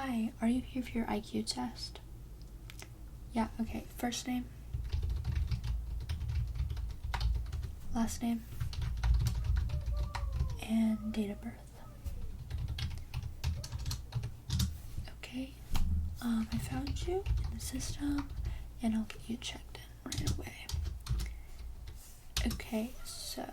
Hi, are you here for your IQ test? Yeah, okay. First name, last name, and date of birth. Okay, I found you in the system, and I'll get you checked in right away. Okay, so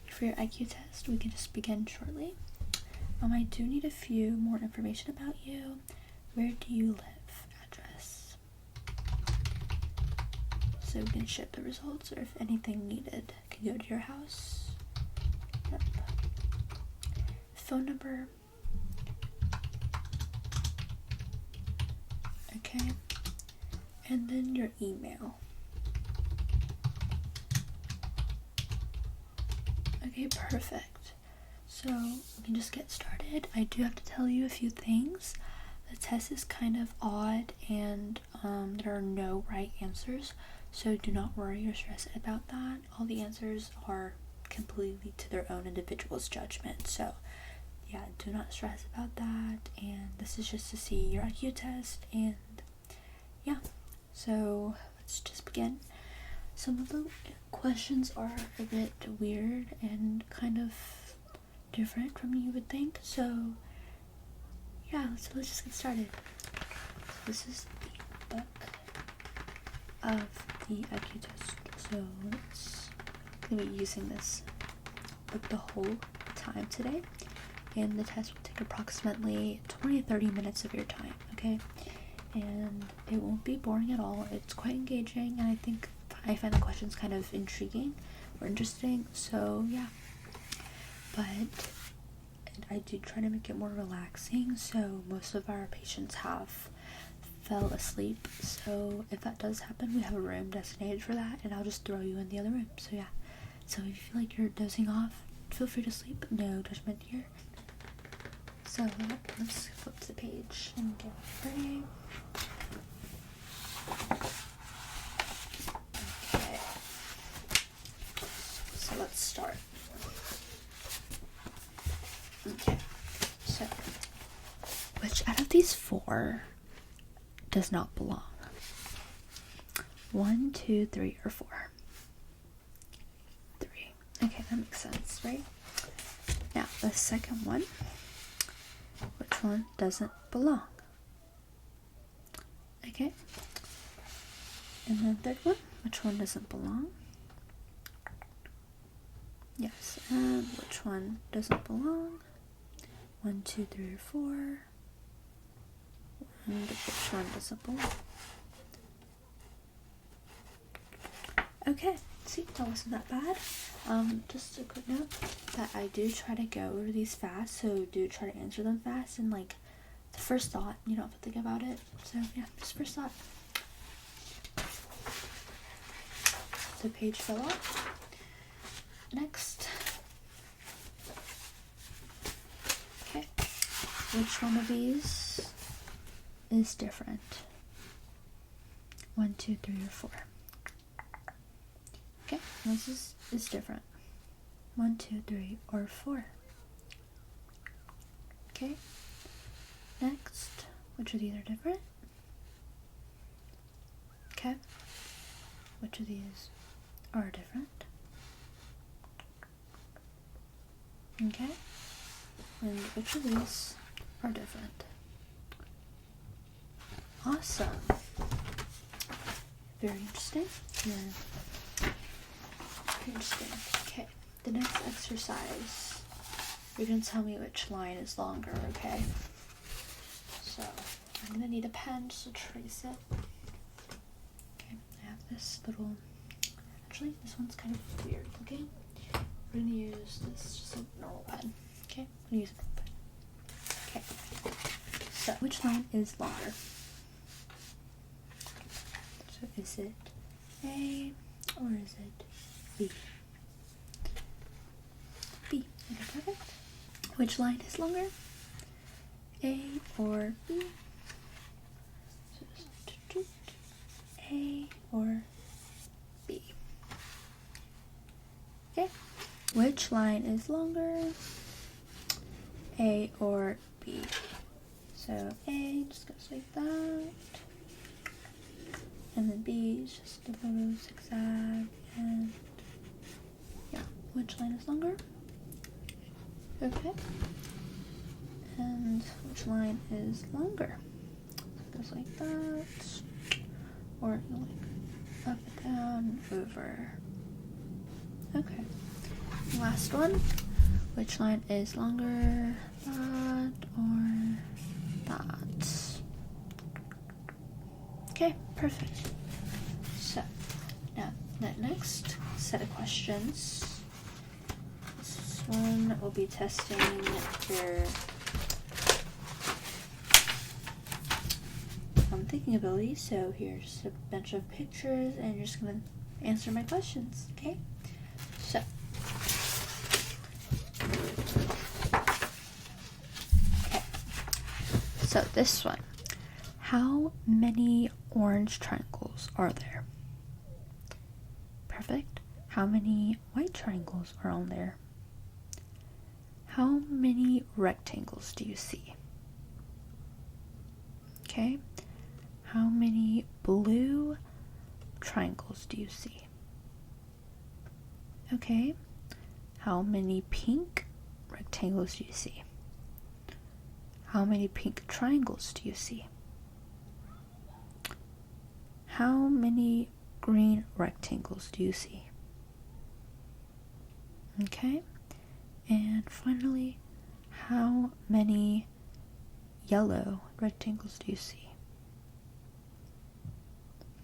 for your IQ test, we can just begin shortly. I do need a few more information about you. Where do you live? Address. So we can ship the results, or if anything needed, can go to your house. Yep. Phone number. Okay. And then your email. Okay, perfect. So we can just get started. I do have to tell you a few things. The test is kind of odd, and there are no right answers, so do not worry or stress about that. All the answers are completely to their own individual's judgment, so yeah, do not stress about that. And this is just to see your IQ test, and yeah, so let's just begin. Some of the questions are a bit weird and kind of different from you would think, so yeah, let's just get started. This is the book of the IQ test, so let's gonna be using this book the whole time today, and the test will take approximately 20-30 minutes of your time, okay? And it won't be boring at all. It's quite engaging, and I find the questions kind of intriguing or interesting, so yeah. But I do try to make it more relaxing, so most of our patients have fell asleep, so if that does happen, we have a room designated for that, and I'll just throw you in the other room. So yeah, so if you feel like you're dozing off, feel free to sleep. No judgment here. So let's flip to the page and get ready. Okay, so let's start. Okay, so which out of these four does not belong? 1, 2, 3, or 4? 3. Okay, that makes sense, right? Now, the second one, which one doesn't belong? Okay. And then third one, which one doesn't belong? Yes, and which one doesn't belong? 1, 2, 3, or 4. And which one doesn't belong? Okay, see, that wasn't that bad. Just a quick note that I do try to go over these fast, so do try to answer them fast, and like the first thought, you don't have to think about it. So yeah, just first thought. The page fell off. Next. Okay, which one of these is different? 1, 2, 3, or 4? Okay, this is different. 1, 2, 3, or 4? Okay. Next, which of these are different? Okay. Which of these are different? Okay. And which of these are different? Awesome. Very interesting. Yeah. Very interesting. Okay. The next exercise, you're going to tell me which line is longer, okay? So, I'm going to need a pen just to trace it. Okay, I have this little, actually, this one's kind of weird looking. We're going to use this, just a normal pen. Okay, I'm going to use a pen. Okay, so which line is longer? So, is it A or is it B? B. Okay, perfect. Which line is longer? A or B? A or B? Okay. Which line is longer? A or B? So A just goes like that, and then B is just a little zigzag, and yeah, which line is longer? Okay. And which line is longer? So it goes like that, or like up and down, over. Okay. Last one. Which line is longer? That or that? Okay, perfect. So, now that next set of questions. This one will be testing your thinking ability. So here's a bunch of pictures, and you're just gonna answer my questions. Okay. So. So this one, how many orange triangles are there? Perfect. How many white triangles are on there? How many rectangles do you see? Okay. How many blue triangles do you see? Okay. How many pink rectangles do you see? How many pink triangles do you see? How many green rectangles do you see? Okay. And finally, how many yellow rectangles do you see?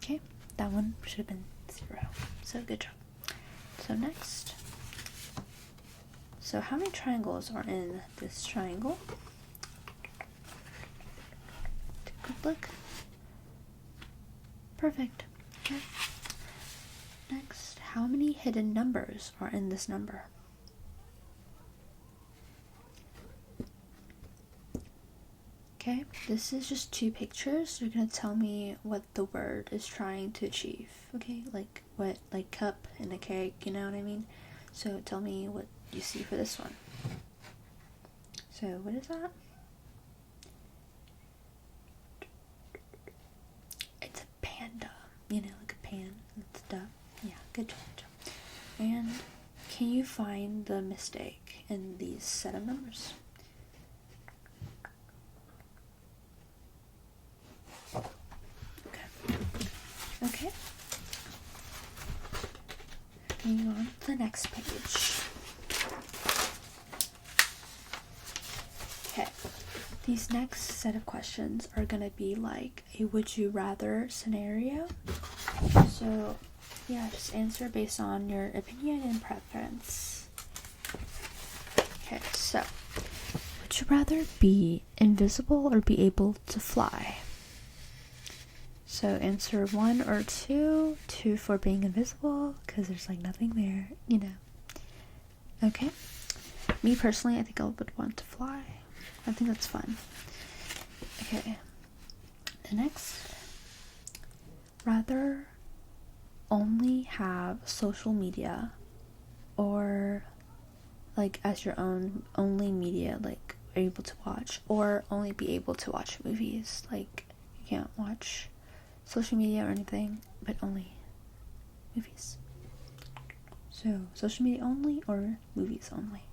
Okay, that one should have been 0. So good job. So next. So how many triangles are in this triangle? Take a look. Perfect. Okay. Next, how many hidden numbers are in this number? Okay, this is just 2 pictures. You're gonna tell me what the word is trying to achieve. Okay, like what, like cup and a cake, you know what I mean? So tell me what you see for this one. So what is that? It's a panda, you know, like a pan and stuff. Yeah, good job. And can you find the mistake in these set of numbers? Okay. Moving on to the next page. Okay. These next set of questions are going to be like a would you rather scenario. So, yeah, just answer based on your opinion and preference. Okay, so would you rather be invisible or be able to fly? So answer 1 or 2. 2 for being invisible, because there's like nothing there, you know. Okay. Me personally, I think I would want to fly. I think that's fun. Okay. The next. Rather only have social media or like as your own only media, like able to watch, or only be able to watch movies. Like you can't watch social media or anything, but only movies. So, social media only or movies only.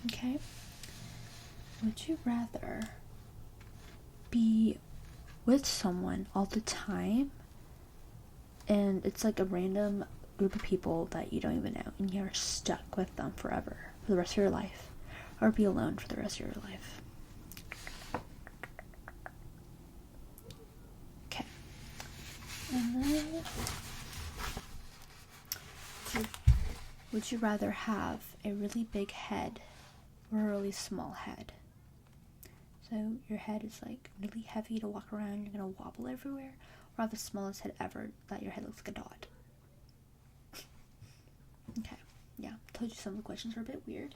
Okay. Would you rather be with someone all the time, and it's like a random group of people that you don't even know, and you're stuck with them forever, for the rest of your life, or be alone for the rest of your life? And then, would you rather have a really big head or a really small head? So your head is like really heavy to walk around, you're gonna wobble everywhere, or have the smallest head ever that your head looks like a dot? Okay, yeah, told you some of the questions were a bit weird.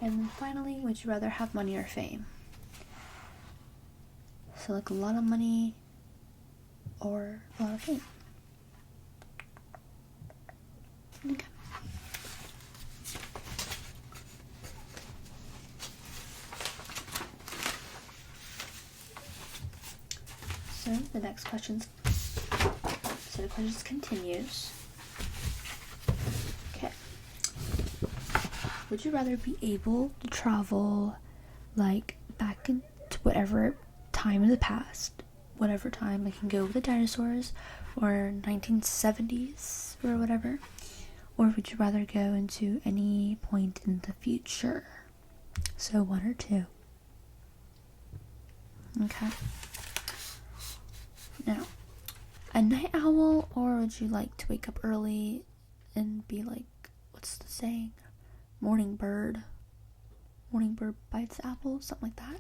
And then finally, would you rather have money or fame? So like a lot of money or a lot of fame. Okay. questions. So the questions continues. Okay. Would you rather be able to travel like back into whatever time in the past, whatever time, like you can go with the dinosaurs or 1970s or whatever, or would you rather go into any point in the future? So one or two. Okay. Now, a night owl, or would you like to wake up early and be like, what's the saying? Morning bird bites the apple, something like that.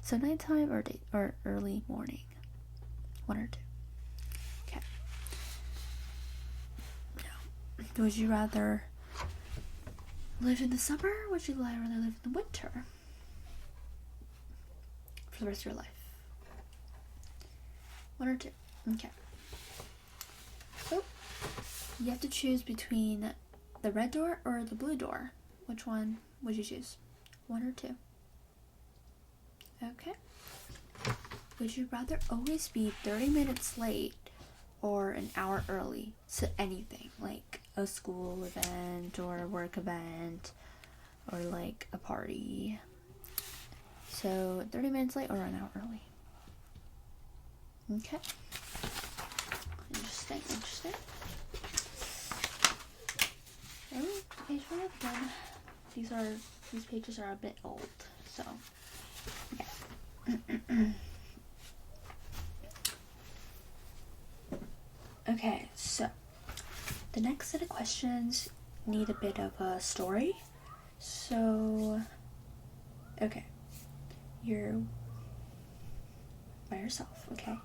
So nighttime or early morning. One or two. Okay. Now, would you rather live in the summer, or would you rather live in the winter for the rest of your life? One or two. Okay. So, you have to choose between the red door or the blue door. Which one would you choose? One or two? Okay. Would you rather always be 30 minutes late or an hour early to anything, like a school event or a work event or like a party? So 30 minutes late or an hour early? Okay. Interesting. Oh, page 1 again. These pages are a bit old, so yeah. Okay, so the next set of questions need a bit of a story. So, okay, you're by yourself, okay,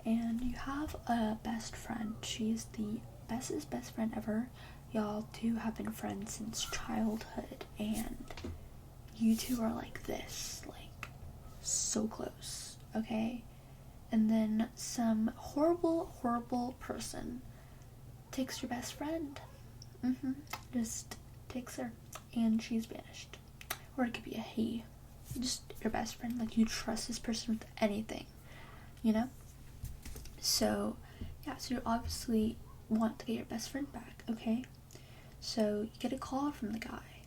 and you have a best friend. She's the best friend ever. Y'all two have been friends since childhood, and you two are like this, like so close, okay? And then some horrible person takes your best friend. Just takes her, and she's banished. Or it could be a he. Just your best friend, like you trust this person with anything, you know? So, yeah, so you obviously want to get your best friend back, okay? So you get a call from the guy,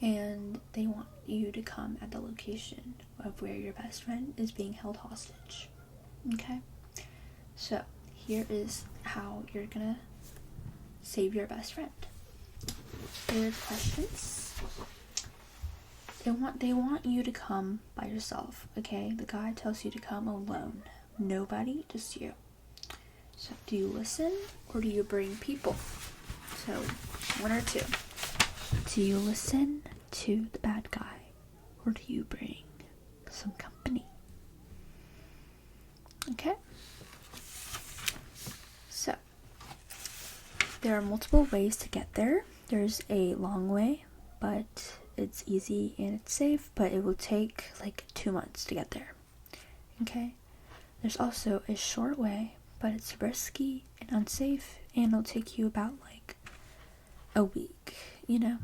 and they want you to come at the location of where your best friend is being held hostage. Okay? So here is how you're gonna save your best friend. Here are the questions. They want you to come by yourself, okay? The guy tells you to come alone. Nobody, just you. So do you listen or do you bring people? So one or two. Do you listen to the bad guy or do you bring some company? Okay? So there are multiple ways to get there. There's a long way, but it's easy and it's safe, but it will take like 2 months to get there. Okay? There's also a short way, but it's risky and unsafe, and it'll take you about like a week, you know?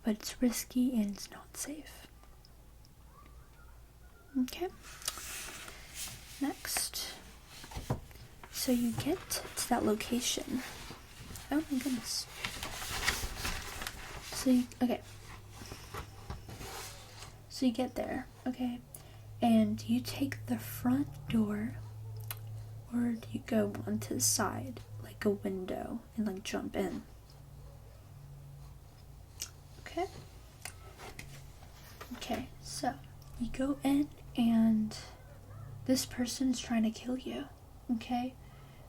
But it's risky and it's not safe. Okay? Next. So you get to that location. Oh my goodness. So you get there, okay? And do you take the front door or do you go onto the side, like a window, and like jump in? Okay, so you go in and this person is trying to kill you, okay?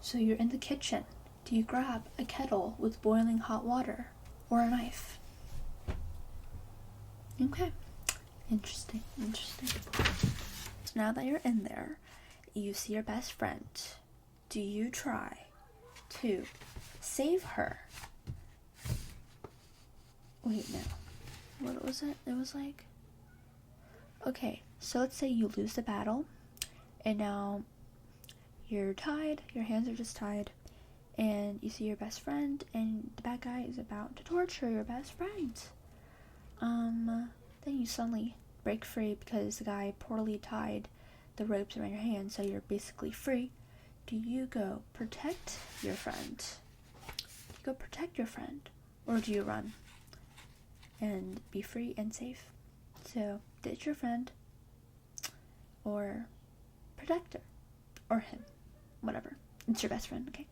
So you're in the kitchen. Do you grab a kettle with boiling hot water or a knife? Okay, interesting. So now that you're in there, you see your best friend. Do you try to save her? Wait, no. What was it? It was like... Okay, so let's say you lose the battle, and now you're tied, your hands are just tied, and you see your best friend, and the bad guy is about to torture your best friend. Then you suddenly break free because the guy poorly tied the ropes around your hand, so you're basically free. Do you go protect your friend? Do you go protect your friend? Or do you run and be free and safe? So, ditch your friend, or protect her, or him, whatever. It's your best friend, okay?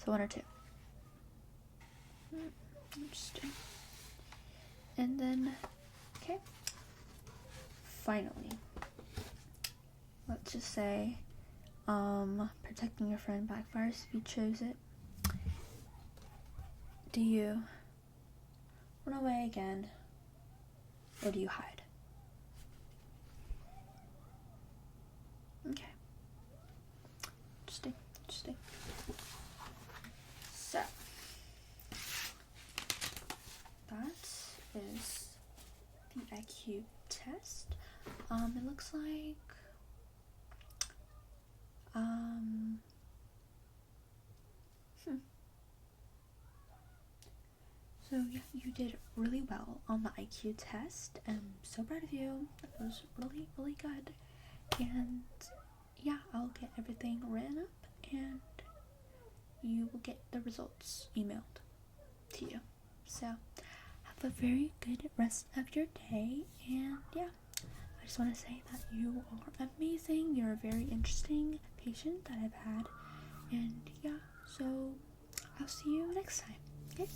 So 1 or 2. Interesting. And then, okay, finally, let's just say, protecting your friend backfires if you chose it. Do you run away again, or do you hide? Okay. Interesting. So, that is the IQ test. It looks like, So yeah, you did really well on the IQ test. I'm so proud of you. It was really, really good. And yeah, I'll get everything written up and you will get the results emailed to you. So have a very good rest of your day, and yeah, I just want to say that you are amazing. You're a very interesting patient that I've had, and yeah, so I'll see you next time. Okay?